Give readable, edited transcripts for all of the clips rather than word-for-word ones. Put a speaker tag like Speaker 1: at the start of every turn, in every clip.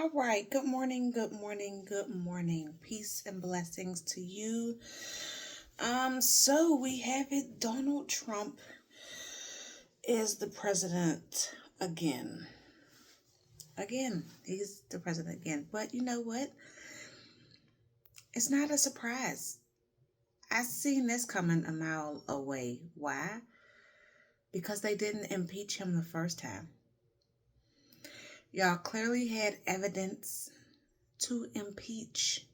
Speaker 1: All right. Good morning. Good morning. Good morning. Peace and blessings to you. So we have it. Donald Trump is the president again. Again, he's the president again. But you know what? It's not a surprise. I seen this coming a mile away. Why? Because they didn't impeach him the first time. Y'all clearly had evidence to impeach.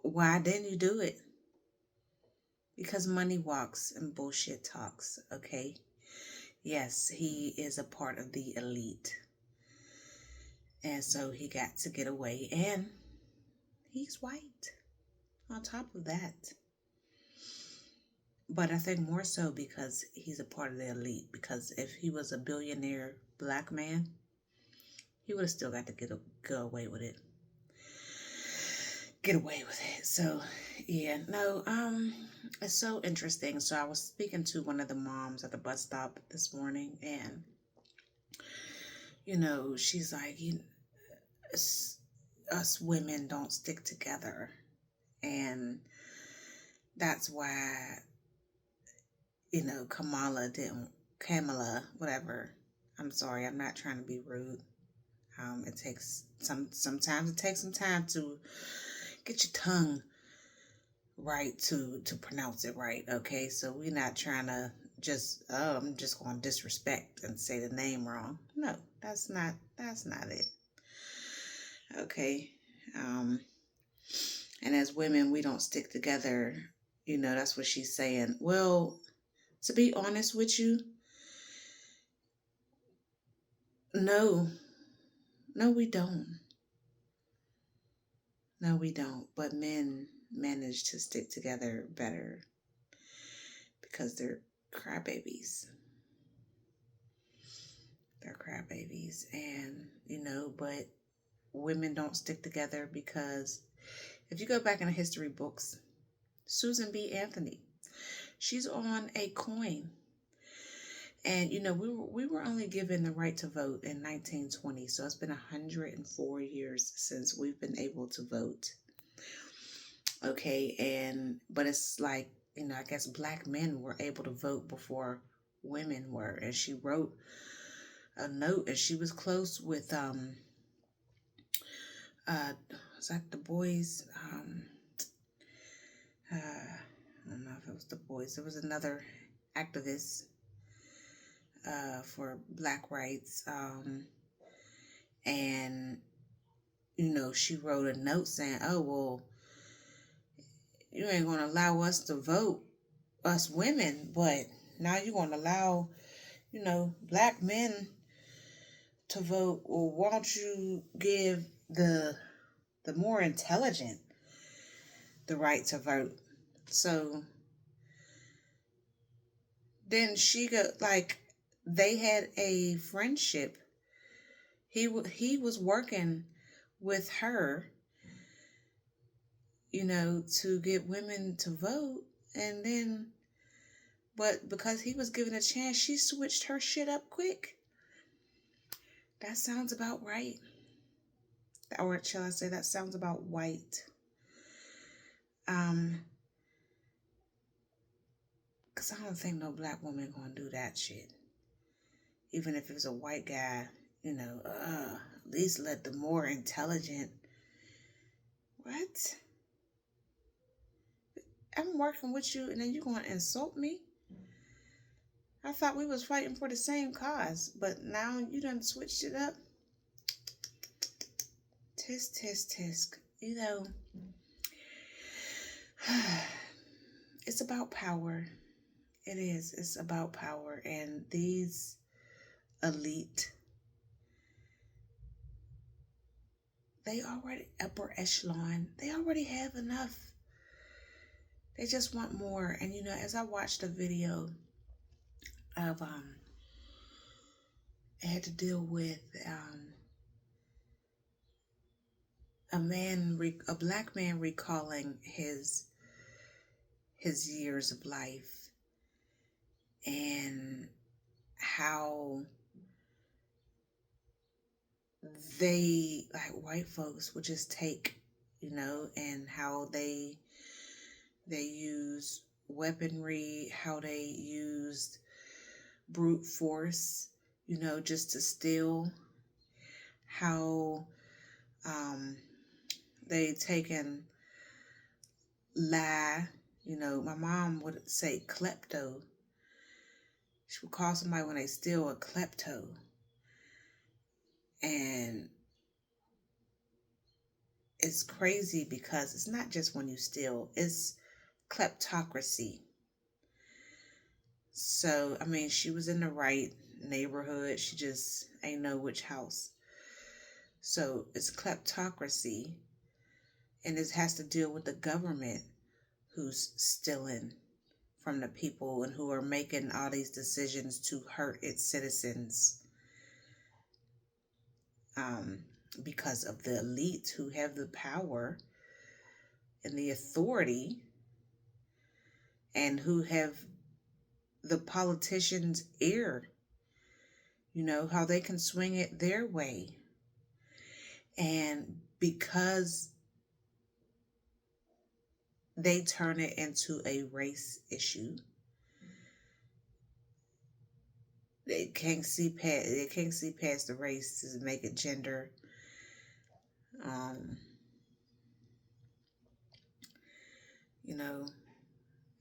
Speaker 1: Why didn't you do it? Because money walks and bullshit talks, okay? Yes, he is a part of the elite. And so he got to get away. And he's white on top of that. But I think more so because he's a part of the elite. Because if he was a billionaire black man, he would have still got to go away with it. Get away with it. So yeah, no, it's so interesting. So I was speaking to one of the moms at the bus stop this morning, and she's like, us women don't stick together, and that's why Kamala, whatever. I'm sorry, I'm not trying to be rude. It takes sometimes it takes some time to get your tongue right to pronounce it right. Okay, so we're not trying to I'm just going to disrespect and say the name wrong. No, that's not it. Okay, and as women, we don't stick together. That's what she's saying. Well, to be honest with you, no, we don't. No, we don't. But men manage to stick together better because they're crybabies. They're crybabies. And, but women don't stick together because if you go back in the history books, Susan B. Anthony, she's on a coin. And, we were only given the right to vote in 1920. So it's been 104 years since we've been able to vote. Okay. But it's like, I guess black men were able to vote before women were. And she wrote a note, and she was close with, was that Du Bois? I don't know if it was Du Bois. There was another activist for black rights. And, she wrote a note saying, oh, well, you ain't going to allow us to vote, us women, but now you're going to allow, black men to vote. Well, why don't you give the more intelligent the right to vote? So then she got they had a friendship. He was working with her, to get women to vote, and then, but because he was given a chance, she switched her shit up quick. That sounds about right. Or shall I say that sounds about white? Because I don't think no black woman gonna do that shit. Even if it was a white guy, at least let the more intelligent. What? I'm working with you and then you gonna insult me? I thought we was fighting for the same cause, but now you done switched it up. Tisk, tisk, tisk. It's about power. It is. It's about power. And these elite, they already upper echelon. They already have enough. They just want more. And as I watched a video of it had to deal with a black man recalling his years of life and how they, like white folks, would just take, and how they use weaponry, how they used brute force, just to steal, how they taken lie. My mom would say klepto. She would call somebody when they steal a klepto. And it's crazy because it's not just when you steal, it's kleptocracy. So, she was in the right neighborhood. She just ain't know which house. So it's kleptocracy. And it has to deal with the government who's stealing from the people and who are making all these decisions to hurt its citizens. Because of the elite who have the power and the authority and who have the politicians' ear, how they can swing it their way. And because they turn it into a race issue, they can't see past the race to make it gender.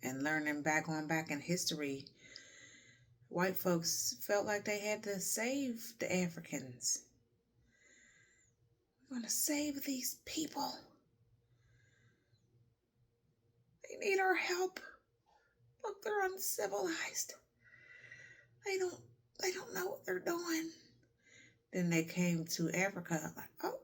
Speaker 1: And going back in history, white folks felt like they had to save the Africans. We're going to save these people. They need our help. Look, they're uncivilized. They don't know what they're doing. Then they came to Africa like, oh.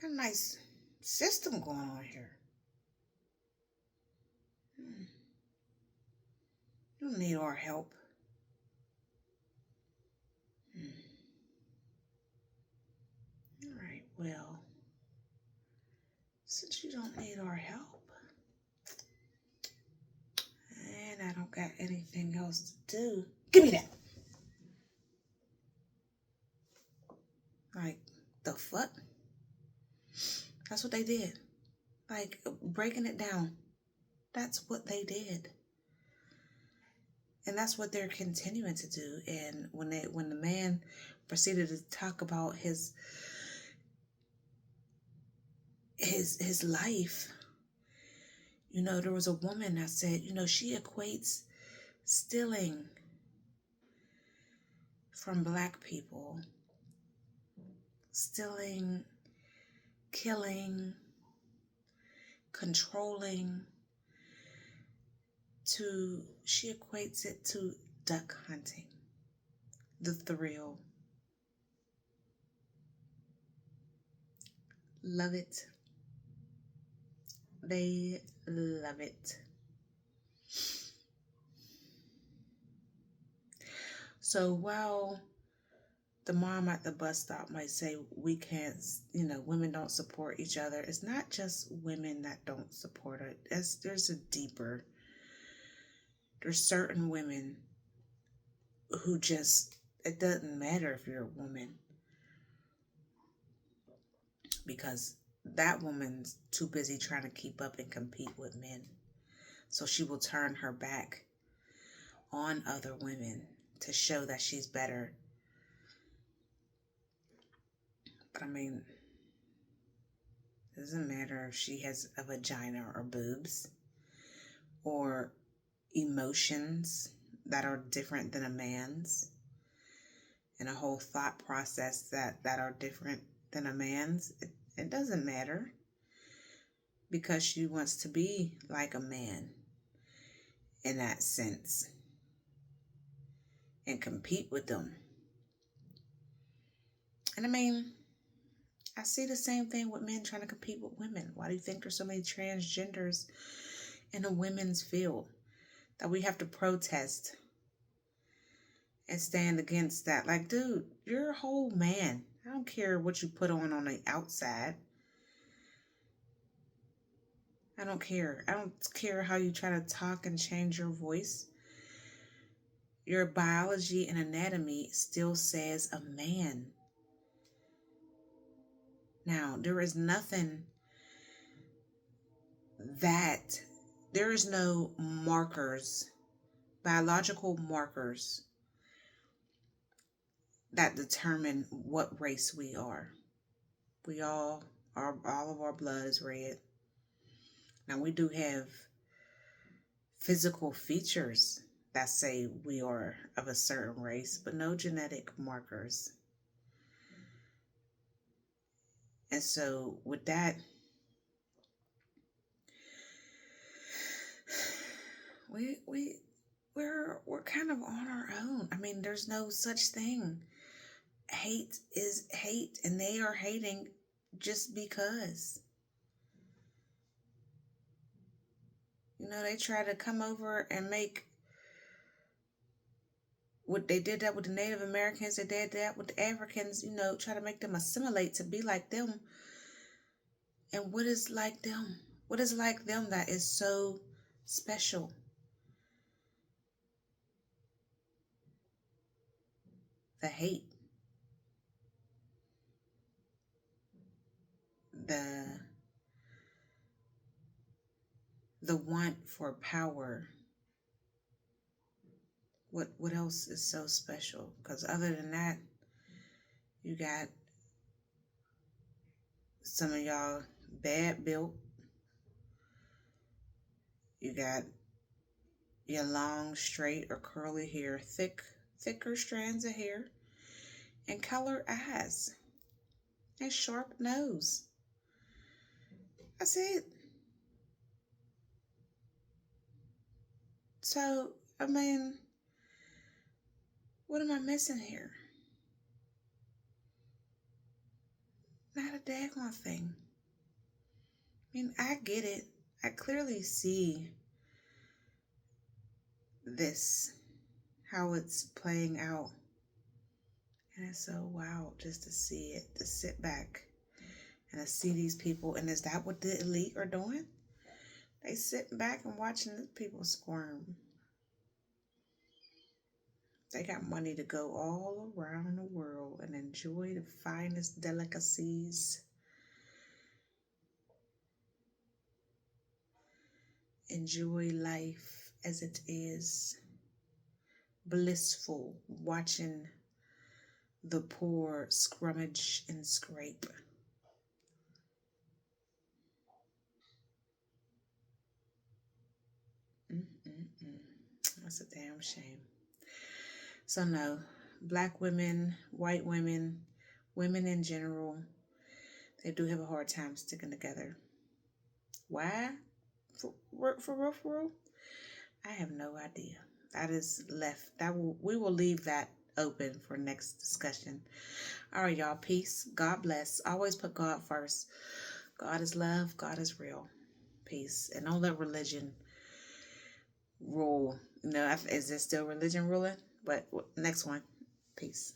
Speaker 1: Got a nice system going on here. You don't need our help. All right, well, since you don't need our help, and I don't got anything else to do, give me that. Like, the fuck? That's what they did. Like, breaking it down. That's what they did. And that's what they're continuing to do. And when the man proceeded to talk about his life, there was a woman that said, she equates stealing from Black people, stealing, killing, controlling, she equates it to duck hunting, the thrill. Love it. They love it. So while the mom at the bus stop might say we can't, women don't support each other, it's not just women that don't support it. There's certain women who just, it doesn't matter if you're a woman, because that woman's too busy trying to keep up and compete with men. So she will turn her back on other women to show that she's better. But it doesn't matter if she has a vagina or boobs or emotions that are different than a man's and a whole thought process that are different than a man's. It doesn't matter, because she wants to be like a man in that sense and compete with them. And I see the same thing with men trying to compete with women. Why do you think there's so many transgenders in the women's field that we have to protest and stand against that? Like, dude, you're a whole man. I don't care what you put on the outside. I don't care. I don't care how you try to talk and change your voice. Your biology and anatomy still says a man. Now, there is nothing that, there is no markers, biological markers that determine what race we are. We all of our blood is red. Now, we do have physical features that say we are of a certain race, but no genetic markers. And so with that, we're kind of on our own. I mean, there's no such thing. Hate is hate, and they are hating just because. They try to come over and make what they did that with the Native Americans, they did that with the Africans, try to make them assimilate to be like them. And what is like them? What is like them that is so special? The hate, the the want for power. What else is so special? Because other than that, you got some of y'all bad built. You got your long, straight, or curly hair, thicker strands of hair, and colored eyes, and sharp nose. That's it. So, I mean, what am I missing here? Not a daggone thing. I mean, I get it. I clearly see this, how it's playing out. And it's so wild just to see it, to sit back and to see these people. And is that what the elite are doing? They sitting back and watching the people squirm. They got money to go all around the world and enjoy the finest delicacies. Enjoy life as it is. Blissful, watching the poor scrummage and scrape. Mm-mm-mm. That's a damn shame. So no, black women, white women, women in general, they do have a hard time sticking together. Why? For real? I have no idea. That is left. We will leave that open for next discussion. All right, y'all. Peace. God bless. Always put God first. God is love. God is real. Peace. And don't let religion rule. Is there still religion ruling? But next one. Peace.